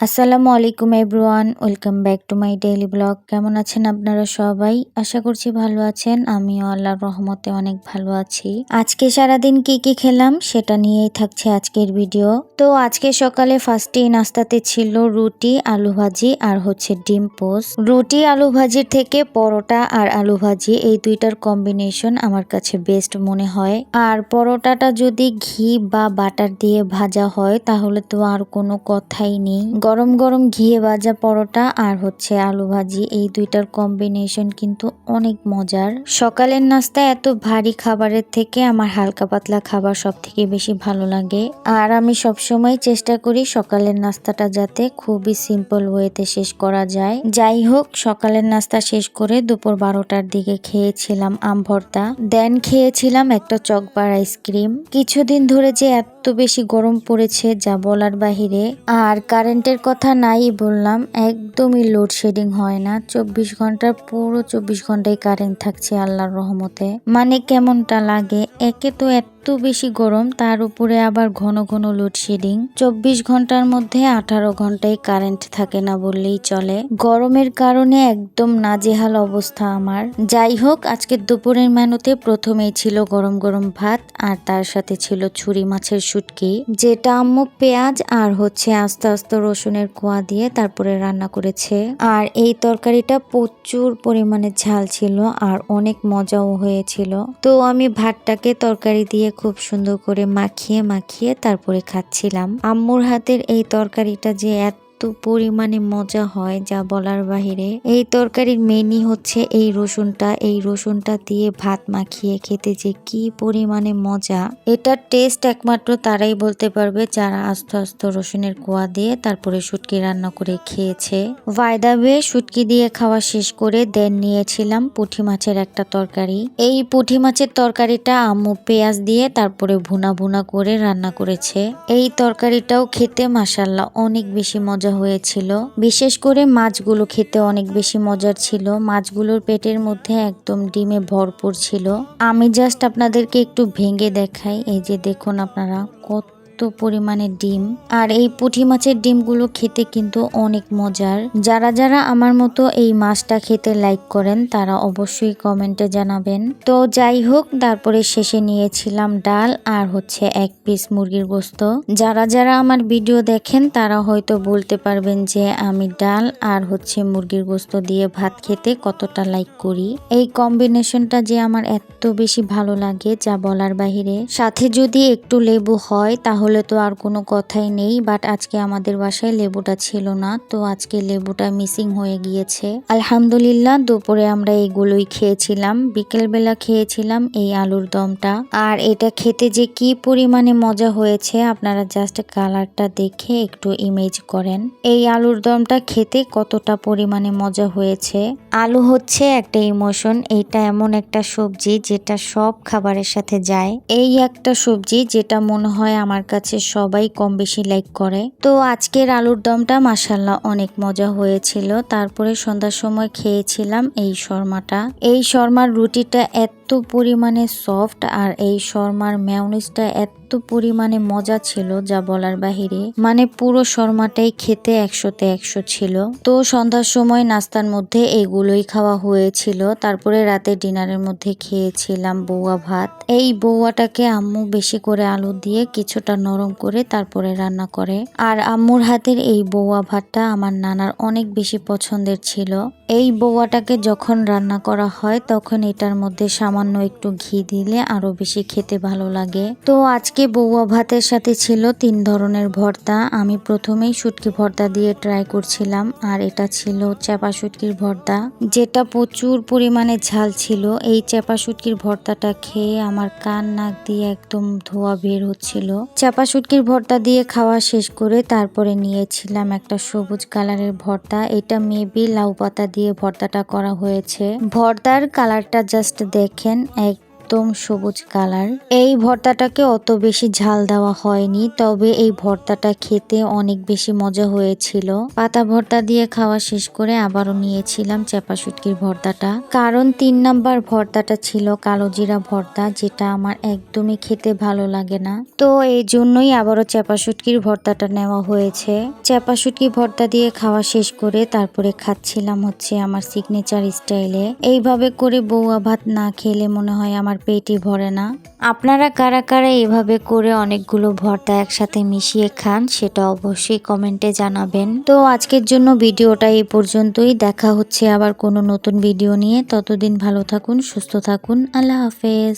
আসসালামু আলাইকুম everyone, welcome back to my daily blog. কেমন আছেন আপনারা সবাই? আশা করছি ভালো আছেন। আমিও আল্লাহর রহমতে অনেক ভালো আছি। আজকে সারাদিন কি খেলাম সেটা নিয়েই থাকছে আজকের ভিডিও। তো আজকে সকালে ফার্স্টেই নাস্তাতে ছিল রুটি, আলু ভাজি আর হচ্ছে ডিম পোস্ট। রুটি আলু ভাজির থেকে পরোটা আর আলু ভাজি এই দুইটার কম্বিনেশন আমার কাছে বেস্ট মনে হয়। আর পরোটাটা যদি ঘি বা বাটার দিয়ে ভাজা হয় তাহলে তো আর কোনো কথাই নেই। গরম গরম ঘিয়ে ভাজা পরোটা আর হচ্ছে আলু ভাজি এই দুইটার কম্বিনেশন কিন্তু অনেক মজার। সকালের নাস্তা এত ভারী খাবারের থেকে আমার হালকা পাতলা খাবার সব থেকে বেশি ভালো লাগে। আর আমি সবসময় চেষ্টা করি সকালের নাস্তাটা যাতে খুবই সিম্পল ওয়েতে শেষ করা যায়। যাই হোক, সকালের নাস্তা শেষ করে দুপুর 12টার দিকে খেয়েছিলাম আম ভর্তা, দেন খেয়েছিলাম একটা চকবার আইসক্রিম। কিছুদিন ধরে যে এত বেশি গরম পড়েছে যা বলার বাহিরে। আর কারেন্টের কথা নাই বললাম, একদমই লোডশেডিং হয় না। 24 ঘন্টার পুরো 24 ঘন্টায় কারেন্ট থাকছে আল্লাহর রহমতে। মানে কেমনটা লাগে, একে তো এত বেশি গরম, তার উপরে আবার ঘন ঘন লোডশেডিং। 24 ঘন্টার মধ্যে 18 ঘন্টায় কারেন্ট থাকে না বললেই চলে। গরমের কারণে একদম নাজেহাল অবস্থা আমার। যাই হোক, আজকে দুপুরের মেনুতে প্রথমেই ছিল গরম গরম ভাত আর তার সাথে ছিল ছুরি মাছের শুটকি, যেটা আম্মু পেঁয়াজ আর হচ্ছে আস্তে আস্তে রসুনের কোয়া দিয়ে তারপরে রান্না করেছে। আর এই তরকারিটা প্রচুর পরিমাণে ঝাল ছিল আর অনেক মজাও হয়েছিল। তো আমি ভাতটাকে তরকারি দিয়ে খুব সুন্দর করে মাখিয়ে মাখিয়ে তারপরে খাচ্ছিলাম। আম্মুর হাতের এই তরকারিটা যে এত পরিমাণে মজা হয় যা বলার বাহিরে। এই তরকারির মেনই হচ্ছে এই রসুনটা দিয়ে ভাত মাখিয়ে খেতে যে কি পরিমাণে মজা, এটার টেস্ট একমাত্র তারাই বলতে পারবে যারা আস্তে আস্তে রসুনের কোয়া দিয়ে তারপরে শুটকি রান্না করে খেয়েছে। ভাইদাবে শুটকি দিয়ে খাওয়া শেষ করে দেন নিয়েছিলাম পুঁটি মাছের একটা তরকারি। এই পুঁটি মাছের তরকারিটা আম্মু পেঁয়াজ দিয়ে তারপরে ভুনা ভুনা করে রান্না করেছে। এই তরকারিটাও খেতে মাশাআল্লাহ অনেক বেশি মজা হয়েছিল। বিশেষ করে মাছগুলো খেতে অনেক বেশি মজার ছিল। মাছগুলোর পেটের মধ্যে একদম ডিমে ভরপুর ছিল। আমি জাস্ট আপনাদেরকে একটু ভেঙে দেখাই। এই যে দেখুন আপনারা কত পরিমাণে ডিম। আর এই পুঁটি মাছের ডিমগুলো খেতে কিন্তু অনেক মজার। যারা যারা আমার মতো এই মাছটা খেতে লাইক করেন তারা অবশ্যই কমেন্টে জানাবেন। তো যাই হোক, তারপরে শেষে নিয়েছিলাম ডাল আর হচ্ছে 1 পিস মুরগির গোস্ত। যারা যারা আমার ভিডিও দেখেন তারা হয়তো বলতে পারবেন যে আমি ডাল আর হচ্ছে মুরগির গোস্ত দিয়ে ভাত খেতে কতটা লাইক করি। এই কম্বিনেশনটা যে আমার এত বেশি ভালো লাগে যা বলার বাহিরে। সাথে যদি একটু লেবু হয় তাহলে তো আর কোনো কথাই নেই। বাট আজকে আমাদের বাসায় লেবুটা ছিল না, তো আজকে লেবুটা মিসিং হয়ে গিয়েছে। আলহামদুলিল্লাহ, দুপুরে আমরা এইগুলোই খেয়েছিলাম। বিকেলবেলা খেয়েছিলাম এই আলুর দমটা। আর এটা খেতে যে কি পরিমাণে মজা হয়েছে আপনারা জাস্ট কালারটা দেখে একটু ইমেজ করেন এই আলুর দমটা খেতে কতটা পরিমাণে মজা হয়েছে। আলু হচ্ছে একটা ইমোশন। এটা এমন একটা সবজি যেটা সব খাবারের সাথে যায়। এই একটা সবজি যেটা মনে হয় আমার কাছে সবাই কম বেশি লাইক করে। তো আজকের আলুর দমটা মাশাআল্লাহ অনেক মজা হয়েছিল। তারপরে সন্ধ্যার সময় খেয়েছিলাম এই শর্মাটা। এই শর্মার রুটিটা এত পরিমাণে সফট আর এই শর্মার মেয়োনিজটা এত পরিমাণে মজা ছিল যা বলার বাহিরে। মানে পুরো শর্মাটাই খেতে 100তে 100 ছিল। তো সন্ধ্যার সময় নাস্তার মধ্যে এগুলোই খাওয়া হয়েছিল। তারপরে রাতে ডিনারের মধ্যে খেয়েছিলাম বৌয়া ভাত। এই বৌয়াটাকে আম্মু বেশি করে আলু দিয়ে কিছুটা নরম করে তারপরে রান্না করে। আর আম্মুর হাতের এই বৌয়া ভাতটা আমার নানার অনেক বেশি পছন্দের ছিল। এই বৌয়াটাকে যখন রান্না করা হয় তখন এটার মধ্যে সামান্য একটু ঘি দিলে আরো বেশি খেতে ভালো লাগে। তো আজকে বৌয়া ভাতের সাথে ছিল 3 ধরনের ভর্তা। আমি প্রথমেই শুটকি ভর্তা দিয়ে ট্রাই করছিলাম আর এটা ছিল চাপা শুটকির ভর্তা, যেটা প্রচুর পরিমাণে ঝাল ছিল। এই চাপা শুটকির ভর্তাটা খেয়ে আমার কান নাক দিয়ে একদম ধোঁয়া বের হচ্ছিল। চাপা শুটকির ভর্তা দিয়ে খাওয়া শেষ করে তারপরে নিয়েছিলাম একটা সবুজ কালারের ভর্তা। এটা মেবি লাউ পাতা দিয়ে ভর্তাটা করা হয়েছে। ভর্তার কালারটা জাস্ট দেখেন, একদম সবুজ কালার। এই ভর্তাটাকে অত বেশি ঝাল দেওয়া হয়নি, তবে এই ভর্তাটা খেতে অনেক বেশি মজা হয়েছিল। পাতা ভর্তা দিয়ে খাওয়া শেষ করে আবারও নিয়েছিলাম চেপা শুটকির ভর্তাটা, কারণ 3 নাম্বার ভর্তাটা ছিল কালো জিরা ভর্তা, যেটা আমার একদমই খেতে ভালো লাগে না। তো এই জন্যই আবারও চেপা শুটকির ভর্তাটা নেওয়া হয়েছে। চেপা শুটকি ভর্তা দিয়ে খাওয়া শেষ করে তারপরে খাচ্ছিলাম হচ্ছে আমার সিগনেচার স্টাইলে। এইভাবে করে বউয়া ভাত না খেলে মনে হয় আমার পেটই ভরে না। আপনারা কারা কারা এভাবে করে অনেকগুলো ভর্তা একসাথে মিশিয়ে খান সেটা অবশ্যই কমেন্টে জানাবেন। তো আজকের জন্য ভিডিওটা এই পর্যন্তই। দেখা হচ্ছে আবার কোনো নতুন ভিডিও নিয়ে। ততদিন ভালো থাকুন, সুস্থ থাকুন। আল্লাহ হাফেজ।